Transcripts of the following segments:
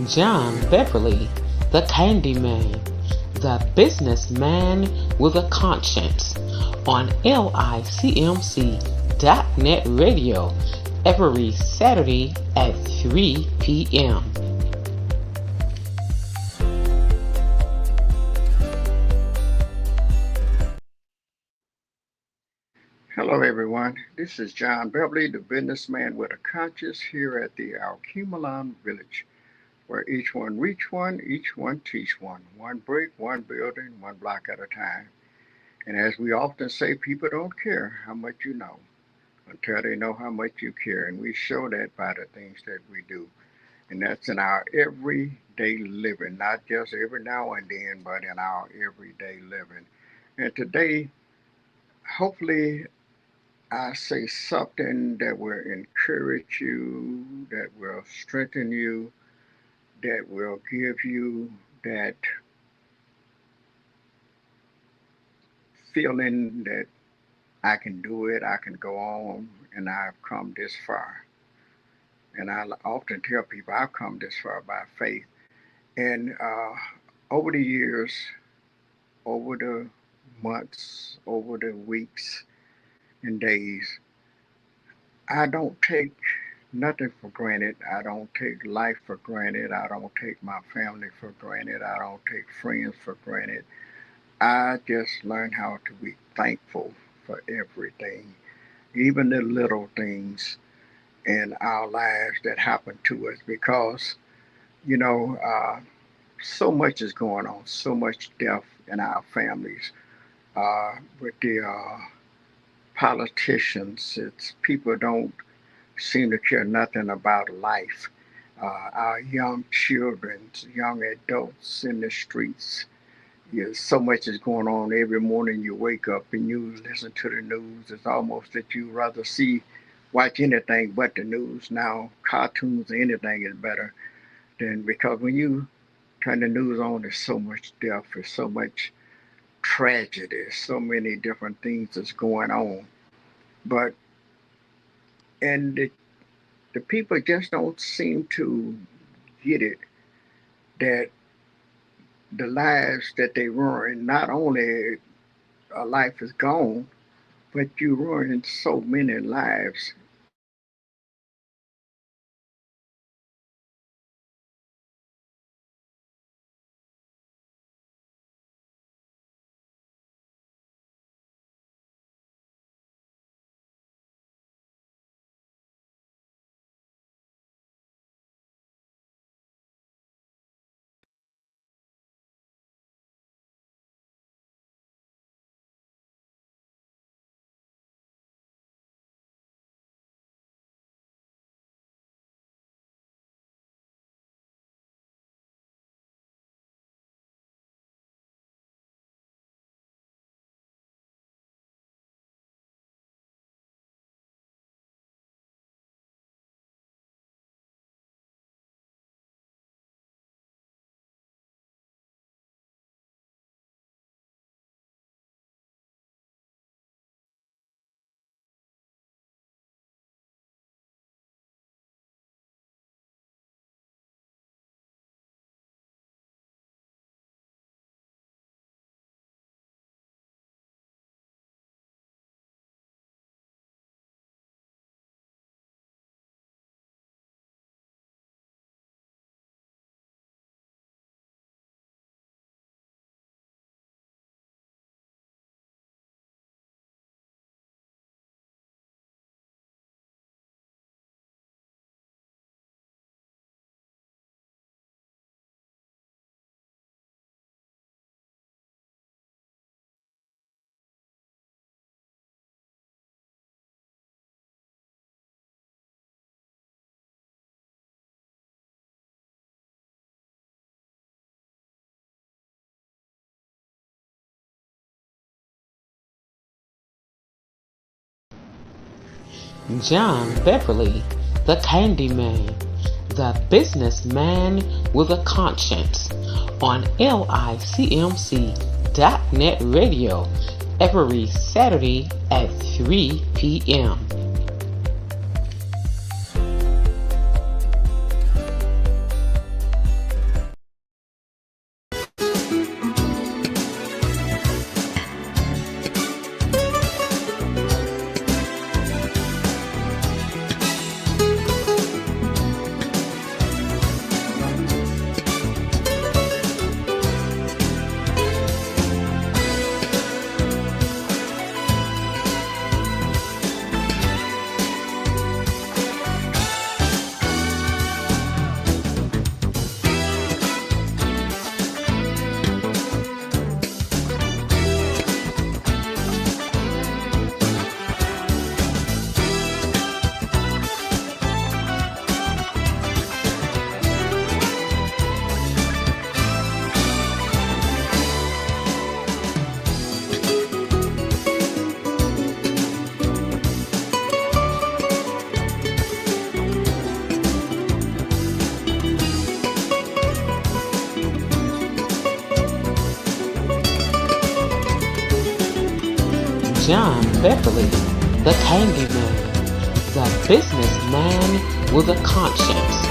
John Beverly, the Candyman, the businessman with a conscience, on LICMC.net radio every Saturday at 3 p.m. Hello, everyone. This is John Beverly, the businessman with a conscience here at the Alkemalon Village, where each one reach one, each one teach one brick, one building, one block at a time. And as we often say, people don't care how much you know until they know how much you care. And we show that by the things that we do. And that's in our everyday living, not just every now and then, but in our everyday living. And today, hopefully, I say something that will encourage you, that will strengthen you, that will give you that feeling that I can do it, I can go on, and I've come this far. And I often tell people I've come this far by faith. And over the years, over the months, over the weeks and days, I don't take nothing for granted. I don't take life for granted. I don't take my family for granted. I don't take friends for granted. I just learned how to be thankful for everything, even the little things in our lives that happen to us because, you know, so much is going on, so much death in our families. With the politicians, it's people don't seem to care nothing about life. Our young children, young adults in the streets. Yeah, so much is going on every morning. You wake up and you listen to the news. It's almost that you rather watch anything but the news now. Cartoons or anything is better than because when you turn the news on, there's so much death, there's so much tragedy, so many different things that's going on. But and the people just don't seem to get it that the lives that they ruin, not only a life is gone, but you ruin so many lives. John Beverly, the Candyman, the businessman with a conscience, on LICMC.net radio every Saturday at 3 p.m. John Beverly, the Candyman, the businessman with a conscience.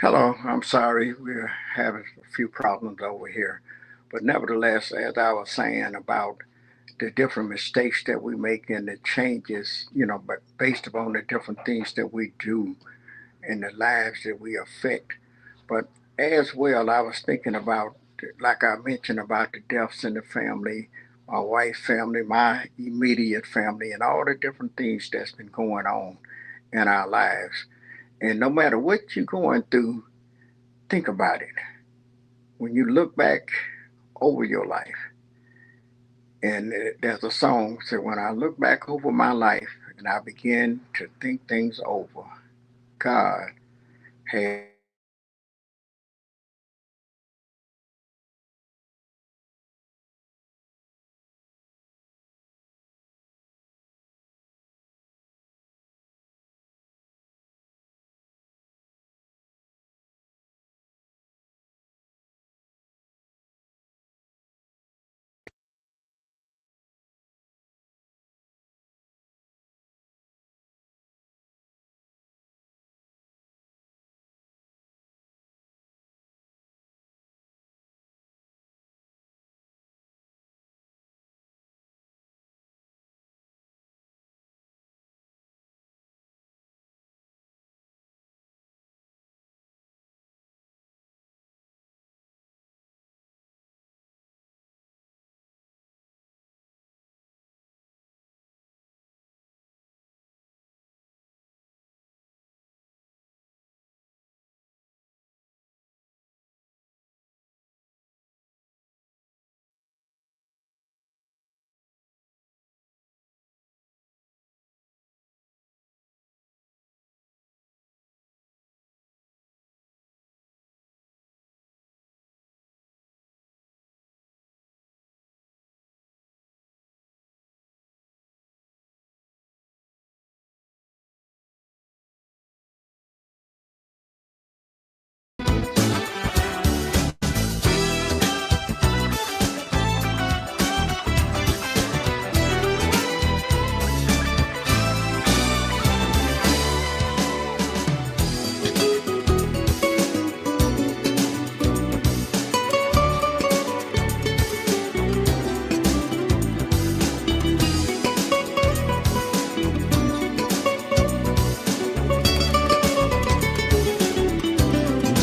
Hello, I'm sorry, we're having a few problems over here. But nevertheless, as I was saying about the different mistakes that we make and the changes, but based upon the different things that we do in the lives that we affect. But as well, I was thinking about, like I mentioned, about the deaths in the family, my wife's family, my immediate family, and all the different things that's been going on in our lives. And no matter what you're going through, think about it. When you look back over your life, and there's a song that said, when I look back over my life and I begin to think things over, God had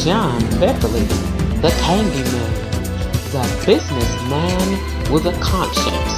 John Beverly, the Candyman, the businessman with a conscience.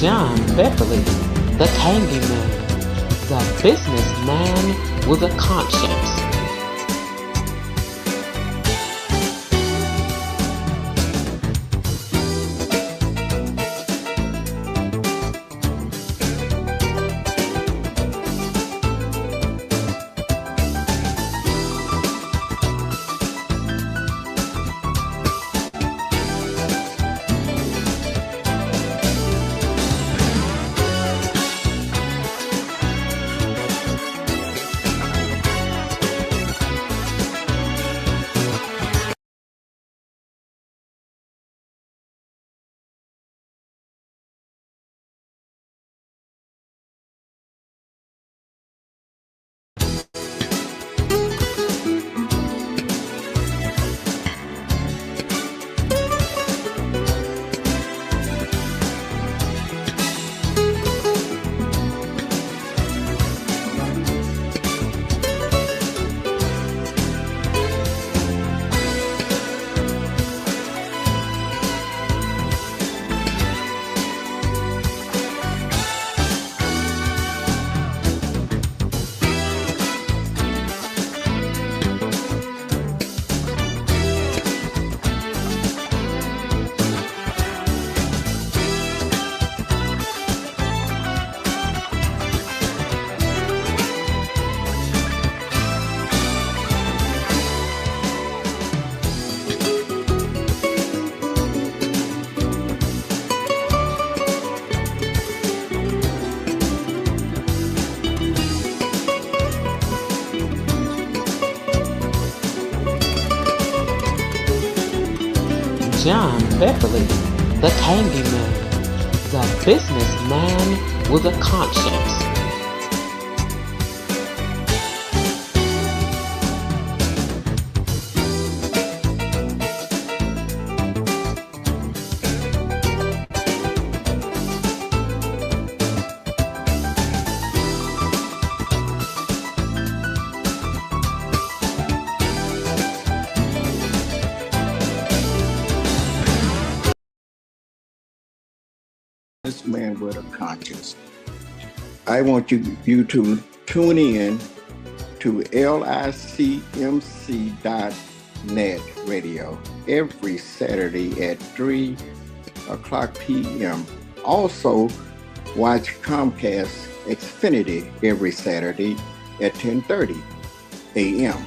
John Beverly, the Candyman, the businessman with a conscience. John Beverly, the Candyman, the businessman with a conscience. This man with a conscience. I want you to tune in to licmc.net radio every Saturday at 3 o'clock p.m. Also, watch Comcast Xfinity every Saturday at 10:30 a.m.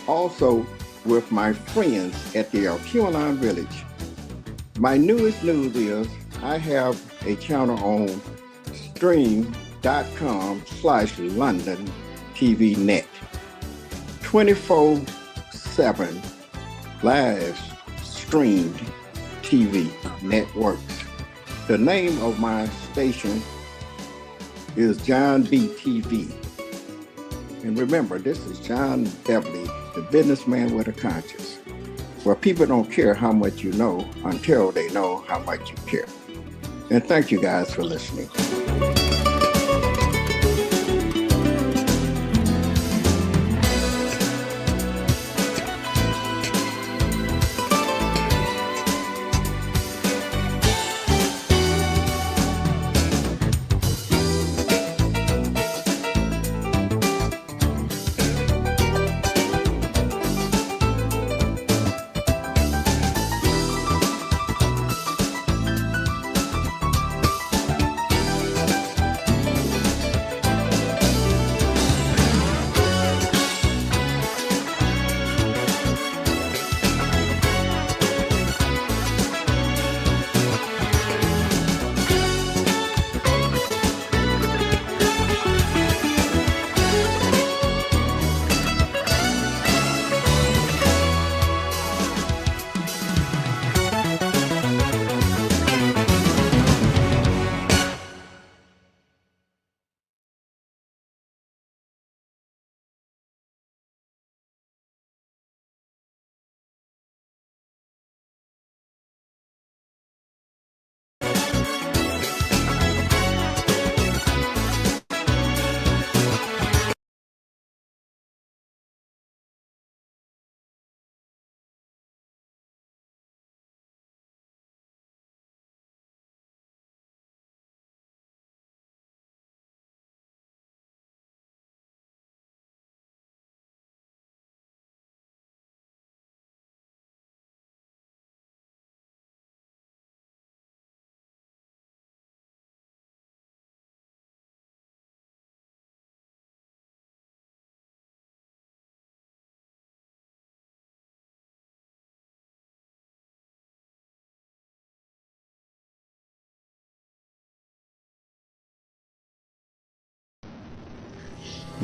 Also, with my friends at the Alculine Village. My newest news is I have a channel on stream.com/London TV Net. 24/7 live streamed TV networks. The name of my station is John B. TV. And remember, this is John Beverly, the businessman with a conscience, where people don't care how much you know until they know how much you care. And thank you guys for listening.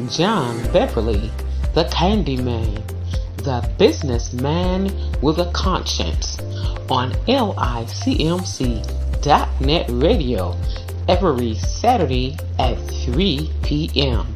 John Beverly, the Candyman, the businessman with a conscience, on licmc.net radio every Saturday at 3 p.m.